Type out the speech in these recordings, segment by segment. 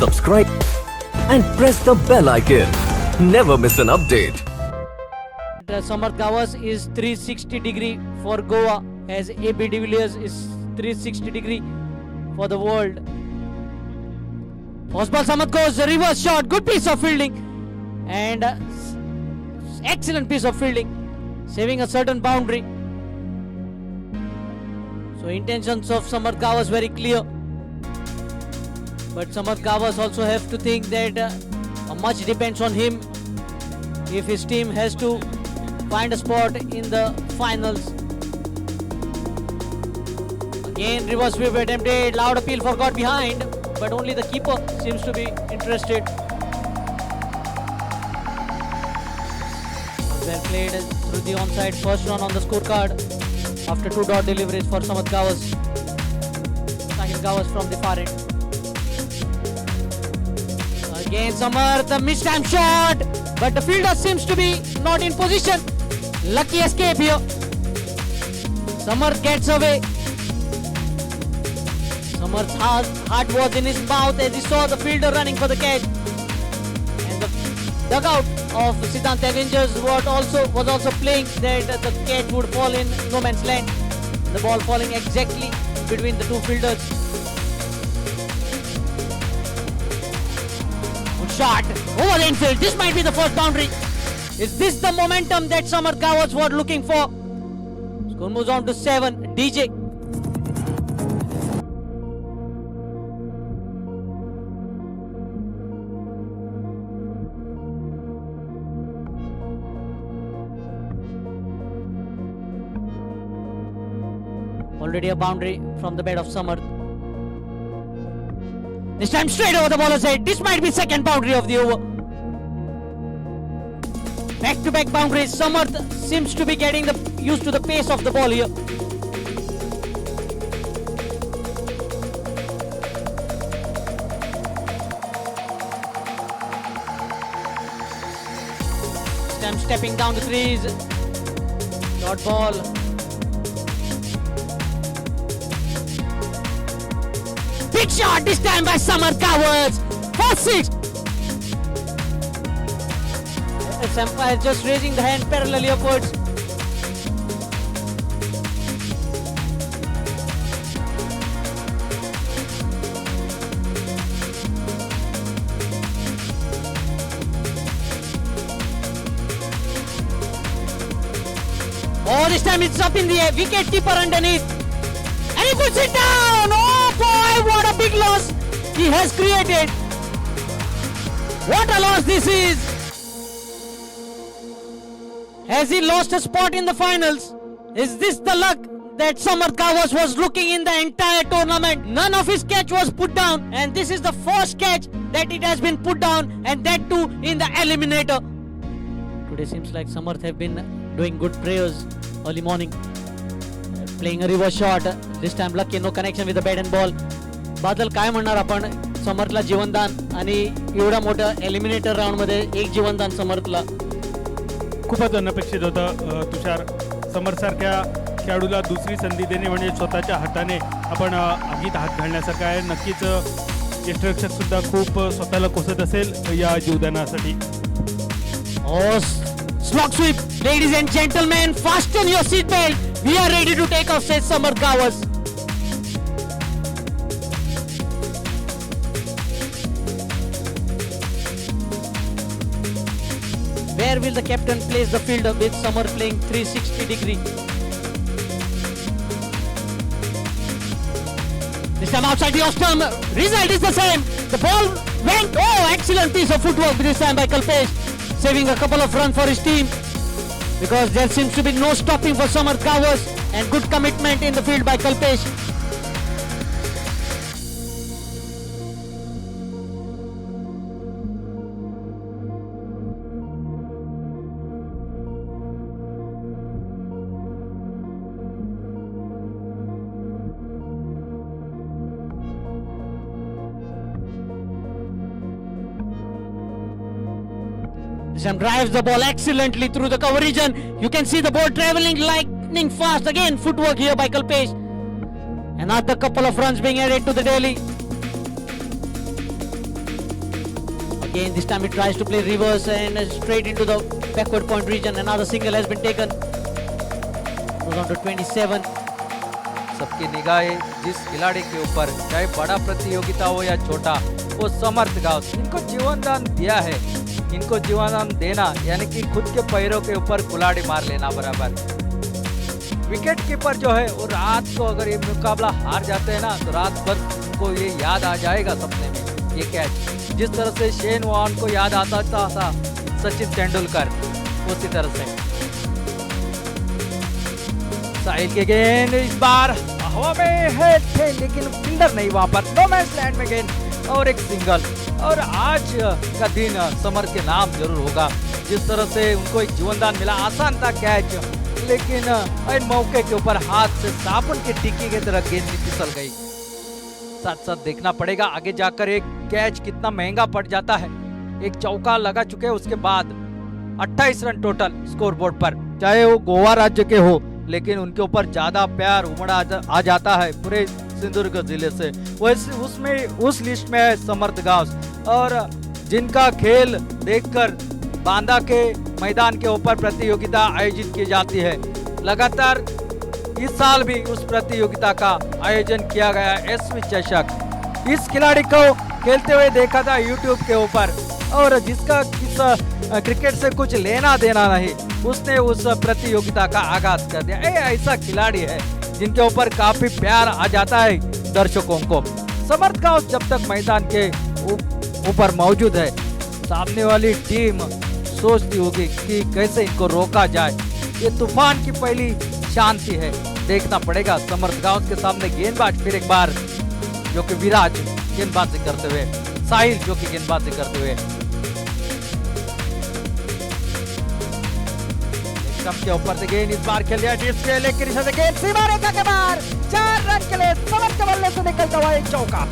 subscribe and press the bell icon. Never miss an update. Samarth Gawas is 360-degree for Goa, as AB de Villiers is 360-degree for the world. Osbal Samarth goes a reverse shot, good piece of fielding, and excellent piece of fielding, saving a certain boundary. So intentions of Samarth Gawas very clear, but Samarth Gawas also have to think that much depends on him if his team has to find a spot in the finals. Again reverse sweep attempted, loud appeal for got behind, but only the keeper seems to be interested. Well played through the onside, first run on the scorecard after 2 dot deliveries for Samarth Gawas. Sahil Gawas from the far end. Again Samarth, a missed-time shot, but the fielder seems to be not in position. Lucky escape here. Samarth gets away. Samarth's heart was in his mouth as he saw the fielder running for the catch. And the dugout of Siddhant Avengers was also playing that the catch would fall in no man's land. The ball falling exactly between the two fielders. Good shot over the infield. This might be the first boundary. Is this the momentum that Samarth Gawas was looking for? Score moves on to 7. DJ. Already a boundary from the bat of Samarth. This time straight over the bowler's head. This might be second boundary of the over. Back-to-back boundaries. Samarth seems to be getting used to the pace of the ball here. This time stepping down the crease. Dot ball. Big shot this time by Samarth Gawas. 4-6. Umpire just raising the hand parallelly upwards. Oh, this time it's up in the air. Wicket keeper underneath. And he puts it down. Oh boy, what a big loss he has created. What a loss this is. Has he lost a spot in the finals? Is this the luck that Samarth Gawas was looking in the entire tournament? None of his catch was put down, and this is the first catch that it has been put down, and that too in the eliminator. Today seems like Samarth have been doing good prayers early morning. Playing a reverse shot. This time lucky, no connection with the bat and ball. बादल काय म्हणणार आपण समर्थला जीवनदान आणि एवढा मोठा eliminator round मध्ये एक जीवनदान समर्थला खूपच अनपेक्षित होतं. तुषार, समर्थसारख्या खेळाडूला दुसरी संधी देणे म्हणजे स्वतःच्या हाताने आपण आगीत हात घालण्यासारखं आहे. नक्कीच यष्टिरक्षक सुद्धा खूप स्वतःला कोसत असेल या जीवदानासाठी. Slog sweep, ladies and gentlemen, fasten your seat belt. We are ready to take off, says Samarth Gawas. Where will the captain place the fielder with Samarth playing 360-degree? This time outside the off-stump, result is the same. The ball went, excellent piece of footwork this time by Kalpesh, saving a couple of runs for his team, because there seems to be no stopping for Samarth Gawas, and good commitment in the field by Kalpesh. Sam drives the ball excellently through the cover region. You can see the ball traveling lightning fast. Again, footwork here by Kalpesh. Another couple of runs being added to the daily. Again, this time he tries to play reverse and straight into the backward point region. Another single has been taken. Goes on to 27. सबकी निगाहें जिस खिलाड़ी के ऊपर, चाहे बड़ा प्रतियोगिता हो या छोटा, वो समर्थ गांव इनको जीवनदान दिया है। इनको जीवनदान देना यानी कि खुद के पैरों के ऊपर कुल्हाड़ी मार लेना बराबर। विकेट कीपर जो है वो रात को अगर ये मुकाबला हार जाते हैं ना तो रात भर उनको ये याद आ जाएगा सपने में ये कैच। जिस तरह से शेन वॉर्न को याद आता था सचिन तेंदुलकर, उसी तरह से साहिल के गेंद इस बार हवा में है थे लेकिन फील्डर नहीं वहां पर। नो मैच लैंड में गेंद और एक सिंगल। और आज का दिन समर के नाम जरूर होगा। जिस तरह से उनको एक जीवनदान मिला, आसान था कैच, लेकिन इन मौके के ऊपर हाथ से साबुन की टिक्की की तरह गेंद फिसल गई। साथ साथ देखना पड़ेगा आगे जाकर एक कैच कितना महंगा पड़ जाता है। एक चौका लगा चुके हैं, उसके बाद 28 रन टोटल स्कोरबोर्ड पर। चाहे वो गोवा राज्य के हो, लेकिन उनके ऊपर ज्यादा प्यार उमड़ा आ जाता है पूरे सिंधुदुर्ग जिले से। वैसे उसमें उस लिस्ट में है समर्थ गांव, और जिनका खेल देखकर बांदा के मैदान के ऊपर प्रतियोगिता आयोजित की जाती है। लगातार इस साल भी उस प्रतियोगिता का आयोजन किया गया एसवी चषक। इस खिलाड़ी को खेलते हुए देखा था यूट्यूब के ऊपर, और जिसका क्रिकेट से कुछ लेना देना नहीं, उसने उस प्रतियोगिता का आगाज कर दिया। ऐसा खिलाड़ी है जिनके ऊपर काफी प्यार आ जाता है दर्शकों को। समर्थ गांव जब तक मैदान के ऊपर मौजूद है, सामने वाली टीम सोचती होगी कि कैसे इनको रोका जाए। ये तूफान की पहली शांति है। देखना पड़ेगा समर्थ गांव के सामने गेंदबाज फिर एक बार, जो कि विराज गेंदबाजी करते हुए, साहिल जो कि गेंदबाजी करते हुए के ऊपर से गेंद इस बार खेल दिया डिप्स के, लेकिन इस गेंद सीमा रेखा के बाहर। 4 रन के लिए समर्थ के बल्ले से निकलता हुआ एक चौका।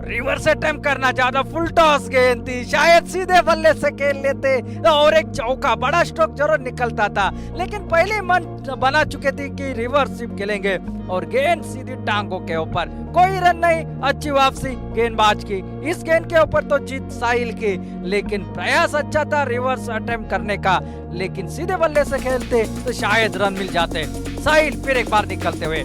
रिवर्स अटेम्प्ट करना चाहता, फुल टॉस गेंद थी, शायद सीधे बल्ले से खेल लेते और एक चौका। बड़ा स्ट्रोक जरूर निकलता था, लेकिन पहले मन बना चुके थे कि रिवर्स स्वीप खेलेंगे, और गेंद सीधी टांगों के ऊपर। कोई रन नहीं, अच्छी वापसी गेंदबाज की। इस गेंद के ऊपर तो जीत साहिल की, लेकिन प्रयास अच्छा था रिवर्स अटेम्प्ट करने का, लेकिन सीधे बल्ले से खेलते तो शायद रन मिल जाते। साहिल फिर एक बार निकलते हुए,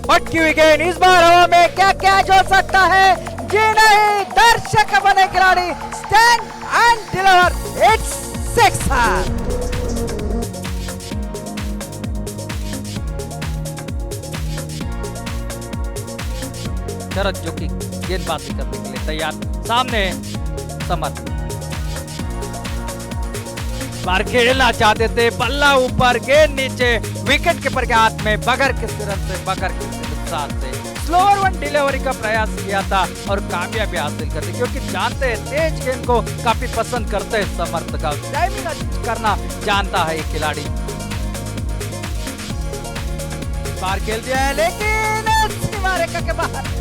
पटकी हुई गेंद इस बार हवा में। क्या कैच हो सकता है? जी नहीं, दर्शक बने खिलाड़ी, stand and deliver, it's sixer. Sharad जो कि गेंदबाजी करने के लिए तैयार, सामने समर्थ बार खेलना चाहते थे, बल्ला ऊपर गेंद नीचे, विकेट कीपर के हाथ में। बगैर किसी रन से, बगैर किसी नुकसान से स्लोअर वन डिलीवरी का प्रयास किया था और कामयाबी हासिल कर दी, क्योंकि जानते हैं तेज गेंद को काफी पसंद करते हैं समर्थ का। टाइमिंग करना जानता है ये खिलाड़ी। बार खेल दिया है, लेकिन सीमा रेखा के बाहर।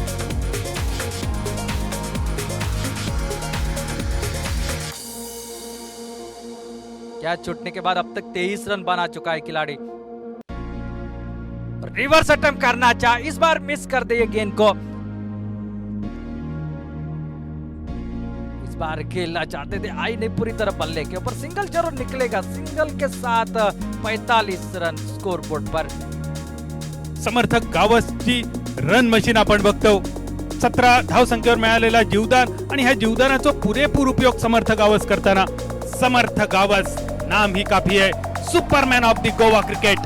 कैच छूटने के बाद अब तक 23 रन बना चुका है खिलाड़ी। रिवर्स अटेम्प्ट करना चाहा, इस बार मिस कर दिए गेंद को। इस बार खेलना चाहते थे, आई नहीं पूरी तरह बल्ले के ऊपर। सिंगल जरूर निकलेगा, सिंगल के साथ 45 रन स्कोर बोर्ड पर। समर्थक गावसची रन मशीन आपण बघतो। 17 धावसंख्येवर मिळालेला जीवदान, आणि ह्या जीवदानाचा पुरेपूर उपयोग समर्थ गावस करताना समर्थ गावस नाम ही काफी है। Superman of the Goa cricket,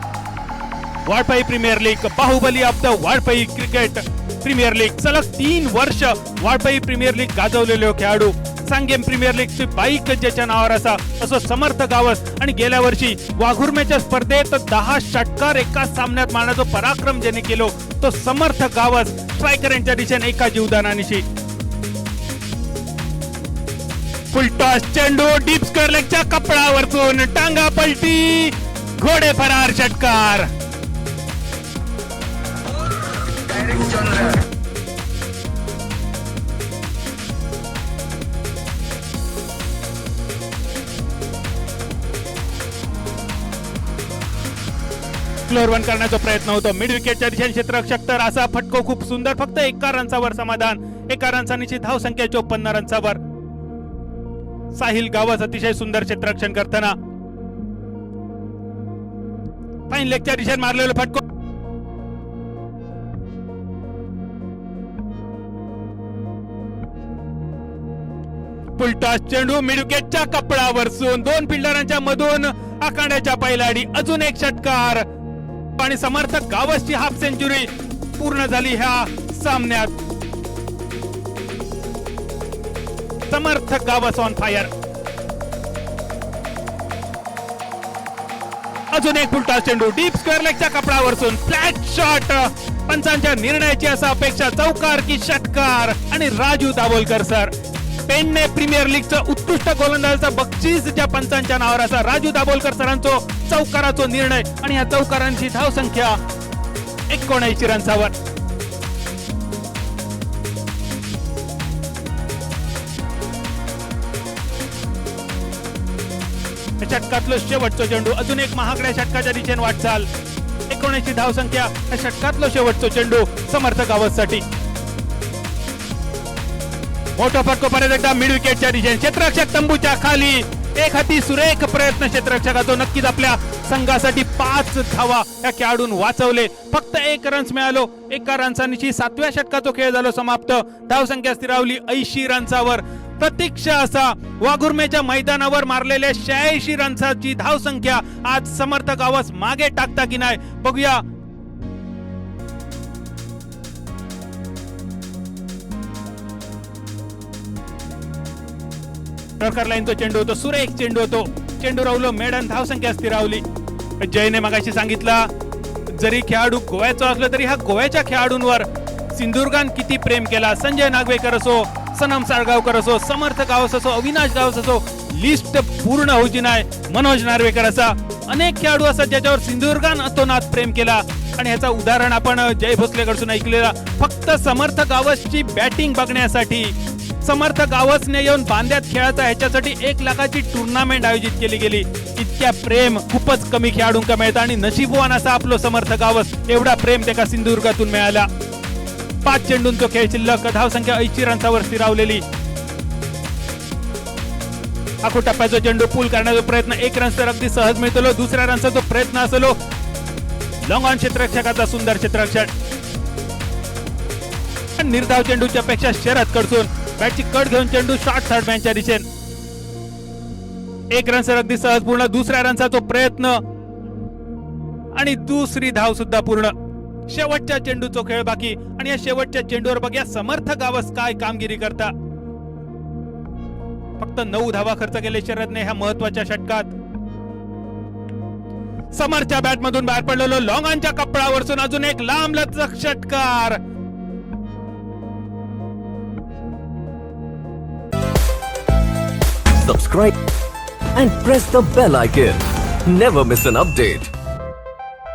Valpoi premier league, Baahubali of the Valpoi cricket premier league. सलग 3 वर्ष वाळपई प्रीमियर लीग गाजवलेले खेळाडू, सांगेम प्रीमियर लीगची बाईक ज्याच्या नावावर असो समर्थ गावस। आणि गेल्या वर्षी वाघुर्मेच्या स्पर्धेत 10 षटकार एका सामन्यात मारण्याचा पराक्रम ज्याने केलो तो समर्थ गावस। स्ट्रायकर यांच्या दिशेने एका जीवदानानिशी फुल टॉस चेंडू डीप स्क्वेअर लेगच्या कपडावरतून टांगा पलटी, घोडे फरार षटकार। फ्लोअर वन करण्याचा प्रयत्न होतो. मिड विकेटच्या दिशेने क्षेत्ररक्षक तर असा फटको खूप सुंदर, फक्त 1 रनचावर समाधान. 1 रनची धाव संख्या 54 रनचावर. साहिल गावस अतिशय सुंदर क्षेत्ररक्षण करताना फाईन लेगच्या दिशेने मारलेला फटको. फुलटॉस चेंडू मिड विकेटच्या कपडावर सून 2 फिल्डरांच्या मधून आखाड्याच्या पैलाडी. अजून एक षटकार आणि समर्थक गावसची हाफ सेंचुरी पूर्ण झाली ह्या सामन्यात. समर्थक गावस ऑन फायर. अजून एक फुलटॉस चेंडू डीप स्क्वेअर लेगच्या कपडावर सून फ्लॅट शॉट. पंचांच्या निर्णयाची असा अपेक्षा, चौकार की षटकार. आणि राजू दाभोलकर सर, पेनने प्रीमियर लीगचं उत्कृष्ट गोलंदाजाचं बक्षीस ज्या पंचांच्या नावावर असा राजू दाभोलकर सरांचो चौकाराचा निर्णय. आणि या चौकारांची धाव संख्या 79 रनचावर. षटकातलं शेवटचं चेंडू, अजून एक महागड्या षटकाच्या दिशेने वाटचाल. 79 धाव संख्या. या षटकातलं शेवटचं चेंडू समर्थक गावससाठी. मोठा फटको परत एकदा मिड विकेटच्या दिशेने. क्षेत्ररक्षक तंबूच्या खाली. एक हाती सुरेख प्रयत्न क्षेत्ररक्षकाचा. नक्कीच आपल्या संघासाठी 5 धावा या खेळाडून वाचवले. फक्त 1 रन्स मिळालो. 1 रनची 7व्या षटकाचा खेळ झालो समाप्त. धाव संख्या स्थिरावली 80 रनचावर. प्रतीक्षा असा वाघुर्मेच्या मैदानावर मारलेल्या 86 रनची धाव संख्या आज समर्थक गावस मागे टाकता की नाही बघूया. लाईनचा चेंडू होतो, सुरेख चेंडू होतो. चेंडू राहुलो मेडन. धाव संख्या स्थिरावली. जयने मगाशी सांगितला, जरी खेळाडू गोव्याचा असला तरी ह्या गोव्याच्या खेळाडूंवर सिंधुदुर्गान किती प्रेम केला. संजय नागवेकर असो, सनम साळगावकर असो, समर्थ गावस असो, अविनाश गावस असो, लिस्ट पूर्ण होऊची नाही. मनोज नार्वेकर असा अनेक खेळाडू असतात ज्याच्यावर सिंधुदुर्गान अतोनात प्रेम केला. आणि ह्याचा उदाहरण आपण जय भोसलेकडून ऐकलेला. फक्त समर्थ गावसची बॅटिंग बघण्यासाठी समर्थ गावसने येऊन बांद्यात खेळायचा ह्याच्यासाठी 1 लाखाची टुर्नामेंट आयोजित केली गेली. इतक्या प्रेम खूपच कमी खेळाडूंका मिळतं. आणि नशीबवान असा आपलो समर्थ गावस, एवढा प्रेम त्याला सिंधुदुर्गातून मिळाला. 5 चेंडूंचा खेळ शिल्लक. धाव संख्या 80 रनचावर स्थिरावलेली. आखो टप्प्याचा चेंडू पूल करण्याचा प्रयत्न. 1 रन तर अगदी सहज मिळतो. 2ऱ्या रनचा जो प्रयत्न असलो. लॉंग ऑन क्षेत्ररक्षकाचा सुंदर क्षेत्ररक्षण. निर्धाव चेंडूच्या पेक्षा शरद कडसून बॅटची कट घेऊन चेंडू शॉर्ट थर्ड मॅनच्या दिशेने. 1 रन सर अगदी सहज पूर्ण. 2ऱ्या रनचा तो प्रयत्न आणि 2री धाव सुद्धा पूर्ण. शेवटच्या चेंडूचा खेळ बाकी. आणि या शेवटच्या चेंडूवर बघूया समर्थ गावस काय कामगिरी करता. फक्त 9 धावा खर्च केले शरदने ह्या महत्वाच्या षटकात. समरच्या बॅट मधून बाहेर पडलेलो लॉंग ऑनच्या कपडावरसून अजून एक लांब लचक षटकार. Subscribe and press the bell icon. Never miss an update.